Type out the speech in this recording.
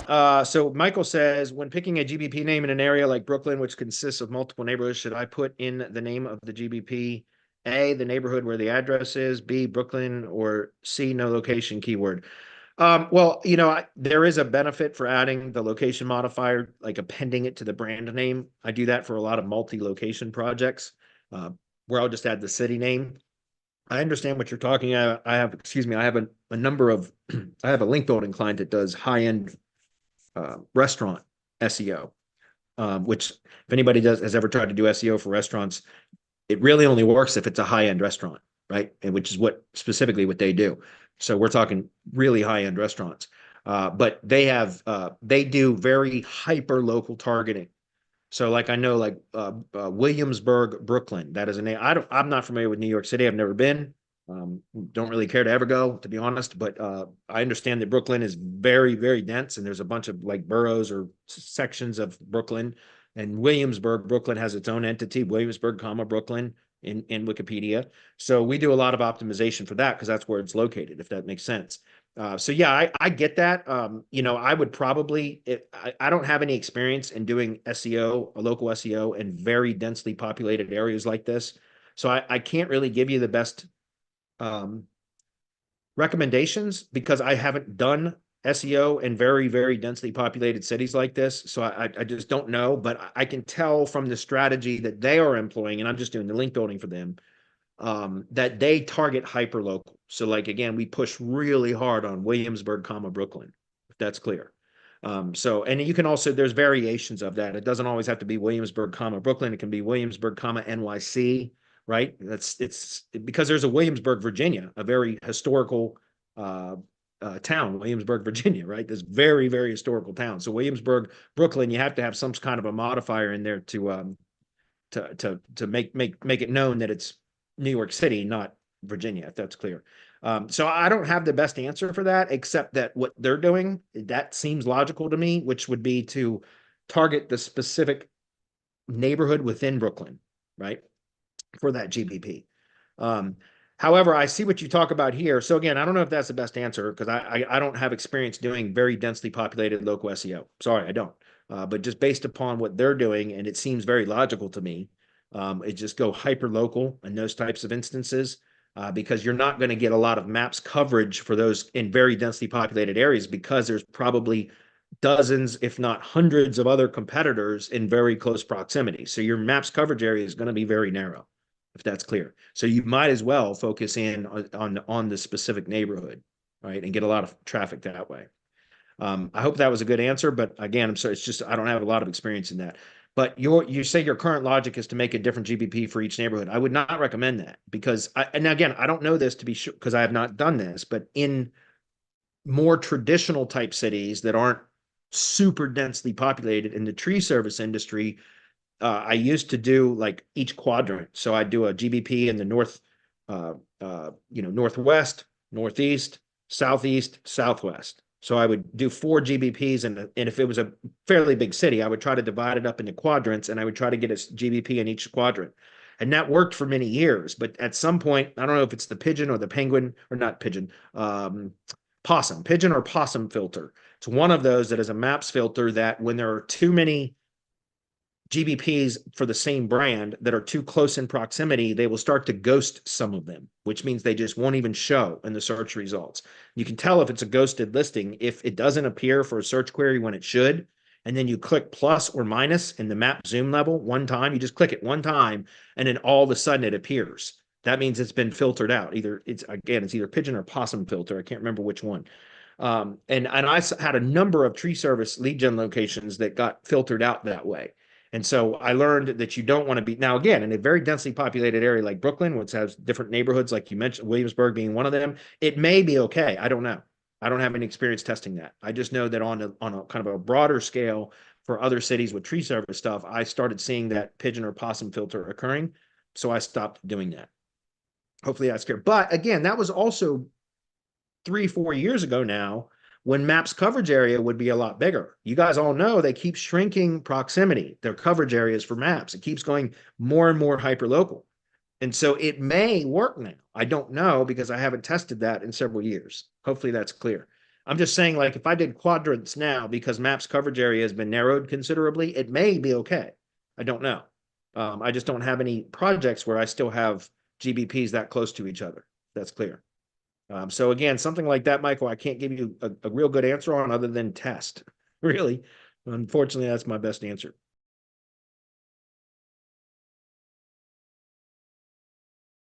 So Michael says, when picking a GBP name in an area like Brooklyn, which consists of multiple neighborhoods, should I put in the name of the GBP? A, the neighborhood where the address is, B, Brooklyn, or C, no location keyword. Well, there is a benefit for adding the location modifier, like appending it to the brand name. I do that for a lot of multi-location projects, uh, where I'll just add the city name. I understand what you're talking about. I have a number of, I have a link building client that does high-end restaurant SEO, which if anybody has ever tried to do SEO for restaurants, it really only works if it's a high-end restaurant, right? And which is specifically what they do. So we're talking really high-end restaurants. But they do very hyper local targeting. So like I know like Williamsburg, Brooklyn, that is a name. I'm not familiar with New York City. I've never been. Don't really care to ever go, to be honest. But I understand that Brooklyn is very, very dense, and there's a bunch of like boroughs or sections of Brooklyn. And Williamsburg, Brooklyn has its own entity, Williamsburg, comma Brooklyn in Wikipedia. So we do a lot of optimization for that because that's where it's located, if that makes sense. So yeah, I get that. I would probably, I don't have any experience in doing SEO, a local SEO in very densely populated areas like this. So I can't really give you the best um, recommendations because I haven't done SEO in very, very densely populated cities like this. So I just don't know, but I can tell from the strategy that they are employing, and I'm just doing the link building for them, that they target hyper local. So like, again, we push really hard on Williamsburg, comma, Brooklyn, if that's clear. And you can also, there's variations of that. It doesn't always have to be Williamsburg, comma, Brooklyn. It can be Williamsburg, comma, NYC, right? It's because there's a Williamsburg, Virginia, a very historical town, Williamsburg, Virginia, right? This very, very historical town. So Williamsburg, Brooklyn, you have to have some kind of a modifier in there to make it known that it's New York City, not Virginia, if that's clear. So I don't have the best answer for that, except that what they're doing, that seems logical to me, which would be to target the specific neighborhood within Brooklyn, right? For that GBP. However, I see what you talk about here. So again, I don't know if that's the best answer because I don't have experience doing very densely populated local SEO. Sorry, I don't. But just based upon what they're doing, and it seems very logical to me, it just go hyper local in those types of instances because you're not going to get a lot of maps coverage for those in very densely populated areas because there's probably dozens, if not hundreds of other competitors in very close proximity. So your maps coverage area is going to be very narrow, if that's clear. So you might as well focus in on the specific neighborhood, right, and get a lot of traffic that way. I hope that was a good answer, but again, I'm sorry, it's just I don't have a lot of experience in that. But you say your current logic is to make a different GBP for each neighborhood. I would not recommend that because and again, I don't know this to be sure because I have not done this, but in more traditional type cities that aren't super densely populated in the tree service industry, I used to do like each quadrant. So I do a GBP in the northwest, northeast, southeast, southwest. So I would do 4 GBPs, and if it was a fairly big city, I would try to divide it up into quadrants, and I would try to get a GBP in each quadrant. And that worked for many years. But at some point, I don't know if it's the pigeon or the penguin, or not pigeon, pigeon or possum filter. It's one of those that is a maps filter that when there are too many GBPs for the same brand that are too close in proximity, they will start to ghost some of them, which means they just won't even show in the search results. You can tell if it's a ghosted listing if it doesn't appear for a search query when it should, and then you click plus or minus in the map zoom level one time. You just click it one time, and then all of a sudden it appears. That means it's been filtered out. It's either pigeon or possum filter. I can't remember which one. And I had a number of tree service lead gen locations that got filtered out that way. And so I learned that you don't want to be now again in a very densely populated area like Brooklyn, which has different neighborhoods, like you mentioned, Williamsburg being one of them. It may be okay. I don't know. I don't have any experience testing that. I just know that on a kind of a broader scale for other cities with tree service stuff, I started seeing that pigeon or possum filter occurring. So I stopped doing that. Hopefully that's clear. But again, that was also 3-4 years ago now, when maps coverage area would be a lot bigger. You guys all know they keep shrinking proximity, their coverage areas for maps. It keeps going more and more hyper local. And so it may work now. I don't know because I haven't tested that in several years. Hopefully that's clear. I'm just saying, like, if I did quadrants now, because maps coverage area has been narrowed considerably, it may be okay. I don't know. I just don't have any projects where I still have GBPs that close to each other. That's clear. So again, something like that, Michael, I can't give you a real good answer on other than test. Really. Unfortunately, that's my best answer.